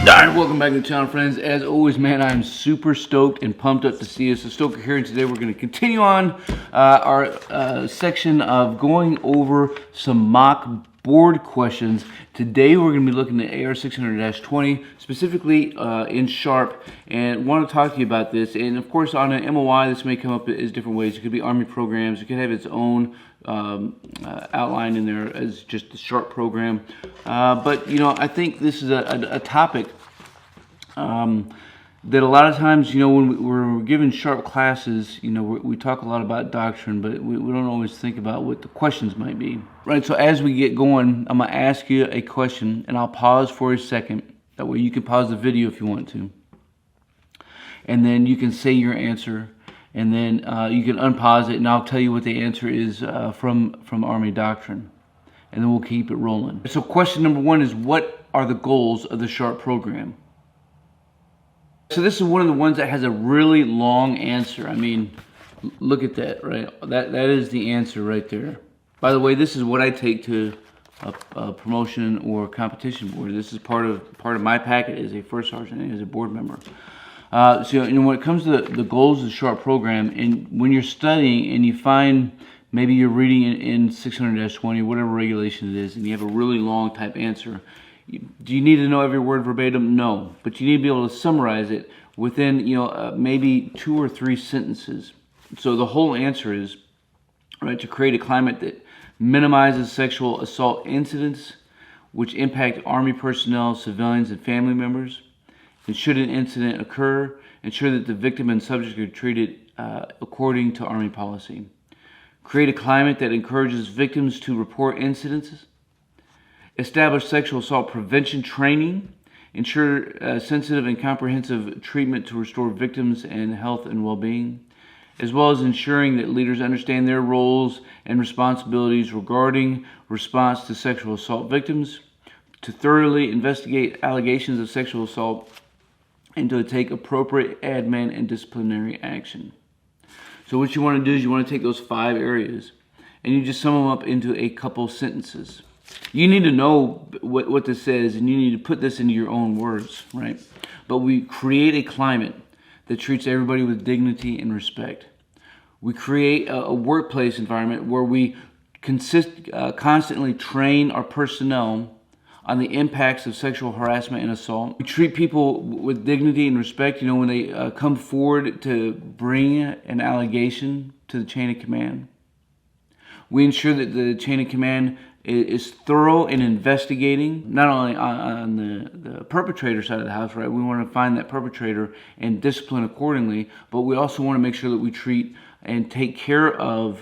Alright, welcome back to the channel, friends. As always, man, I'm super stoked and pumped up to see you. So Stoker here, and today we're going to continue on our section of going over some mock board questions. Today we're going to be looking at AR 600-20, specifically in Sharp, and want to talk to you about this. And of course, on an MOI, this may come up as different ways. It could be Army programs. It could have its own outline in there as just the Sharp program. But you know, I think this is a topic that a lot of times, you know, when we're given Sharp classes, you know, we talk a lot about doctrine, but we don't always think about what the questions might be. Right, so as we get going, I'm going to ask you a question, and I'll pause for a second. That way you can pause the video if you want to. And then you can say your answer, and then you can unpause it, and I'll tell you what the answer is from Army doctrine. And then we'll keep it rolling. So question number one is, what are the goals of the Sharp program? So this is one of the ones that has a really long answer. I mean, look at that, right? That is the answer right there. By the way, this is what I take to a promotion or competition board. This is part of my packet as a first sergeant and as a board member. So you know, when it comes to the goals of the Sharp program, and when you're studying and you find maybe you're reading in 600-20, whatever regulation it is, and you have a really long type answer, do you need to know every word verbatim? No, but you need to be able to summarize it within, you know, maybe 2 or 3 sentences. So the whole answer is, right, to create a climate that minimizes sexual assault incidents which impact Army personnel, civilians, and family members. And should an incident occur, ensure that the victim and subject are treated according to Army policy. Create a climate that encourages victims to report incidences. Establish sexual assault prevention training. Ensure sensitive and comprehensive treatment to restore victims' and health and well-being, as well as ensuring that leaders understand their roles and responsibilities regarding response to sexual assault victims, to thoroughly investigate allegations of sexual assault, and to take appropriate admin and disciplinary action. So what you want to do is you want to take those 5 areas and you just sum them up into a couple sentences. You need to know what this says, and you need to put this into your own words, right? But we create a climate that treats everybody with dignity and respect. We create a workplace environment where we constantly train our personnel on the impacts of sexual harassment and assault. We treat people with dignity and respect, you know, when they come forward to bring an allegation to the chain of command. We ensure that the chain of command is thorough in investigating, not only on the perpetrator side of the house, right? We want to find that perpetrator and discipline accordingly, but we also want to make sure that we treat and take care of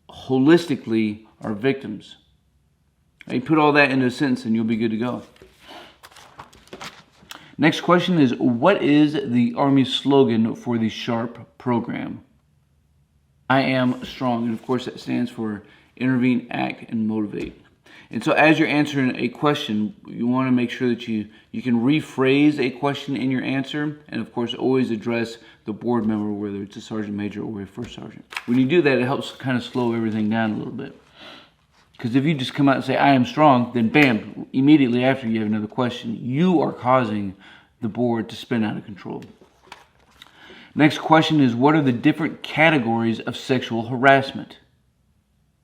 holistically our victims. You put all that into a sentence and you'll be good to go. Next question is, what is the Army slogan for the Sharp program? I am strong, and of course that stands for intervene, act, and motivate. And so as you're answering a question, you want to make sure that you can rephrase a question in your answer, and of course always address the board member, whether it's a sergeant major or a first sergeant. When you do that, it helps kind of slow everything down a little bit. Because if you just come out and say, I am strong, then bam, immediately after you have another question, you are causing the board to spin out of control. Next question is, what are the different categories of sexual harassment?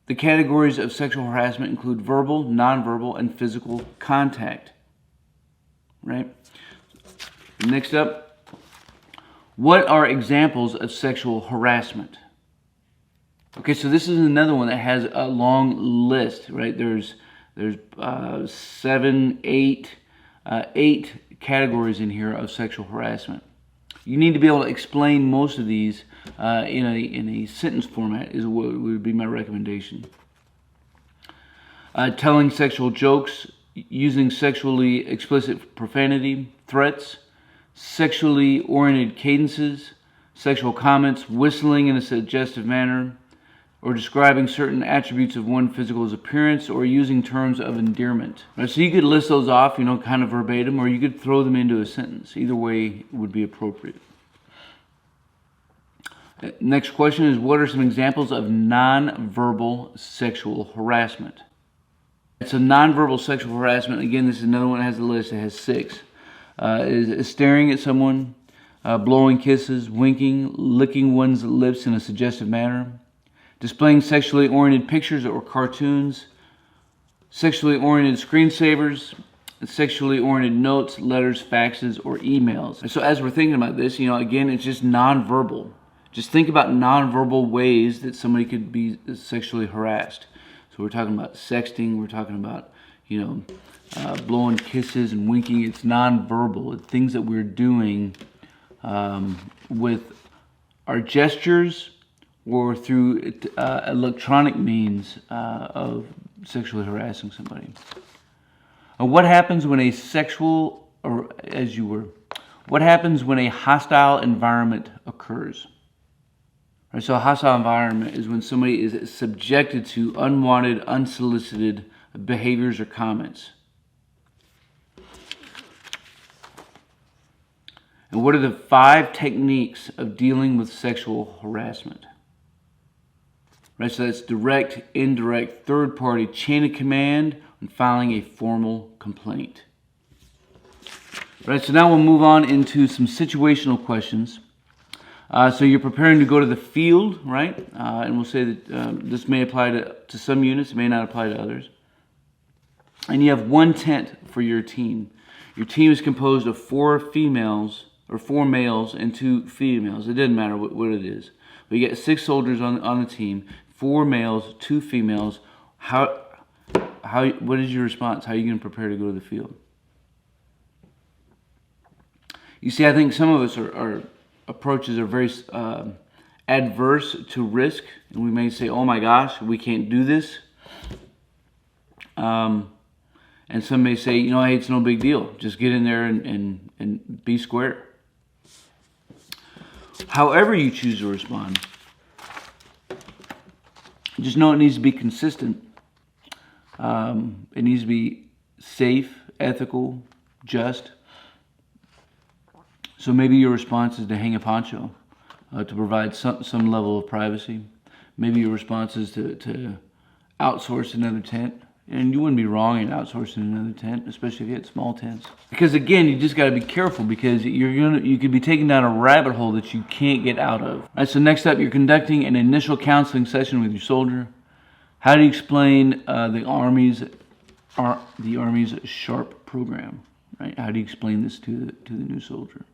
The categories of sexual harassment include verbal, nonverbal, and physical contact. Right? Next up, what are examples of sexual harassment? Okay, so this is another one that has a long list, right? There's 7, 8 categories in here of sexual harassment. You need to be able to explain most of these in a sentence format is what would be my recommendation. Telling sexual jokes, using sexually explicit profanity, threats, sexually oriented cadences, sexual comments, whistling in a suggestive manner, or describing certain attributes of one physical's appearance, or using terms of endearment. Right, so you could list those off, you know, kind of verbatim, or you could throw them into a sentence. Either way would be appropriate. Next question is, what are some examples of nonverbal sexual harassment? So nonverbal sexual harassment, again, this is another one that has a list. It has 6. is staring at someone, blowing kisses, winking, licking one's lips in a suggestive manner, displaying sexually oriented pictures or cartoons, sexually oriented screensavers, sexually oriented notes, letters, faxes, or emails. So as we're thinking about this, again, it's just nonverbal. Just think about nonverbal ways that somebody could be sexually harassed. So we're talking about sexting, we're talking about, blowing kisses and winking. It's nonverbal. It's things that we're doing with our gestures or through electronic means of sexually harassing somebody. What happens when a what happens when a hostile environment occurs? Right, so a hostile environment is when somebody is subjected to unwanted, unsolicited behaviors or comments. And what are the 5 techniques of dealing with sexual harassment? Right, so that's direct, indirect, third party, chain of command, and filing a formal complaint. Right, so now we'll move on into some situational questions. So you're preparing to go to the field, right? And we'll say that this may apply to some units, it may not apply to others. And you have 1 tent for your team. Your team is composed of 4 females, or 4 males and 2 females. It doesn't matter what it is. But you get 6 soldiers on the team, 4 males, 2 females. What is your response? How are you going to prepare to go to the field? You see, I think some of us our approaches are very adverse to risk, and we may say, "Oh my gosh, we can't do this." And some may say, "Hey, it's no big deal. Just get in there and be square." However you choose to respond, just know it needs to be consistent. It needs to be safe, ethical, just. So maybe your response is to hang a poncho to provide some level of privacy. Maybe your response is to outsource another tent. And you wouldn't be wrong in outsourcing another tent, especially if you had small tents. Because again, you just got to be careful, because you could be taken down a rabbit hole that you can't get out of. All right, so next up, you're conducting an initial counseling session with your soldier. How do you explain the Army's SHARP program? Right? How do you explain this to the new soldier?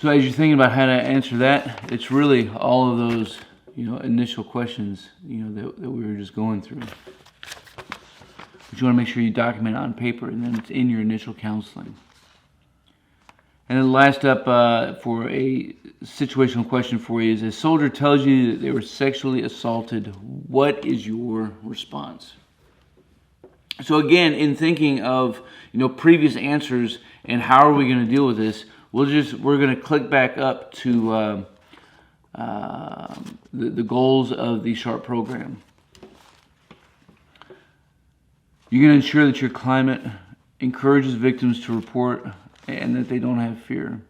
So as you're thinking about how to answer that, it's really all of those initial questions that we were just going through. But you want to make sure you document it on paper, and then it's in your initial counseling. And then last up for a situational question for you is: a soldier tells you that they were sexually assaulted. What is your response? So again, in thinking of previous answers and how are we going to deal with this, we're going to click back up to the goals of the SHARP program. You're going to ensure that your climate encourages victims to report and that they don't have fear.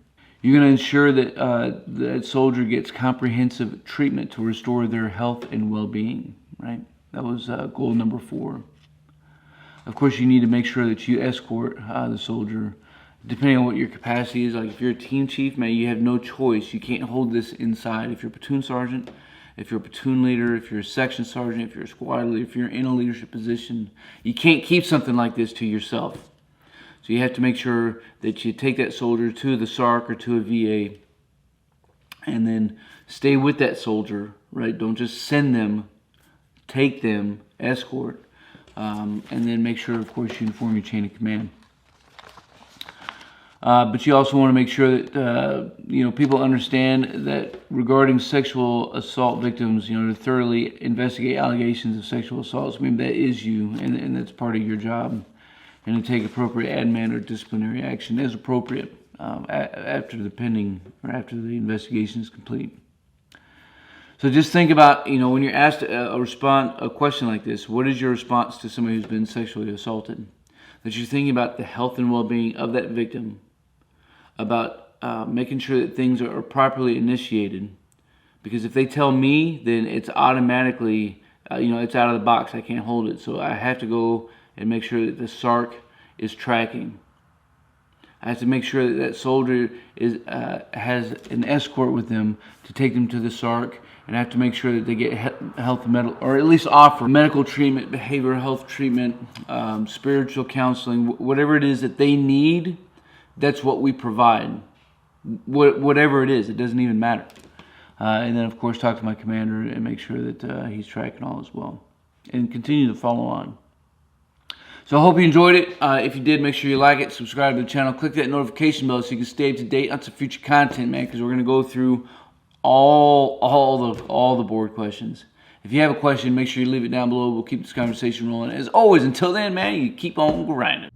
You're going to ensure that that soldier gets comprehensive treatment to restore their health and well-being. Right? That was goal number 4. Of course, you need to make sure that you escort the soldier. Depending on what your capacity is, like if you're a team chief, man, you have no choice. You can't hold this inside. If you're a platoon sergeant, if you're a platoon leader, if you're a section sergeant, if you're a squad leader, if you're in a leadership position, you can't keep something like this to yourself. So you have to make sure that you take that soldier to the SARC or to a VA, and then stay with that soldier, right? Don't just send them, take them, escort, and then make sure, of course, you inform your chain of command. But you also want to make sure that people understand that regarding sexual assault victims, to thoroughly investigate allegations of sexual assault. So, that is you, and that's part of your job, and to take appropriate admin or disciplinary action as appropriate after the investigation is complete. So just think about when you're asked a question like this, what is your response to somebody who's been sexually assaulted? That you're thinking about the health and well-being of that victim, about making sure that things are properly initiated. Because if they tell me, then it's automatically, it's out of the box. I can't hold it. So I have to go and make sure that the SARC is tracking. I have to make sure that that soldier has an escort with them to take them to the SARC, and I have to make sure that they get health and medical, or at least offer medical treatment, behavioral health treatment, spiritual counseling, whatever it is that they need. That's what we provide. Whatever it is, it doesn't even matter. And then, of course, talk to my commander and make sure that he's tracking all as well, and continue to follow on. So I hope you enjoyed it. If you did, make sure you like it, subscribe to the channel, click that notification bell so you can stay up to date on some future content, man, because we're going to go through all the board questions. If you have a question, make sure you leave it down below. We'll keep this conversation rolling. As always, until then, man, you keep on grinding.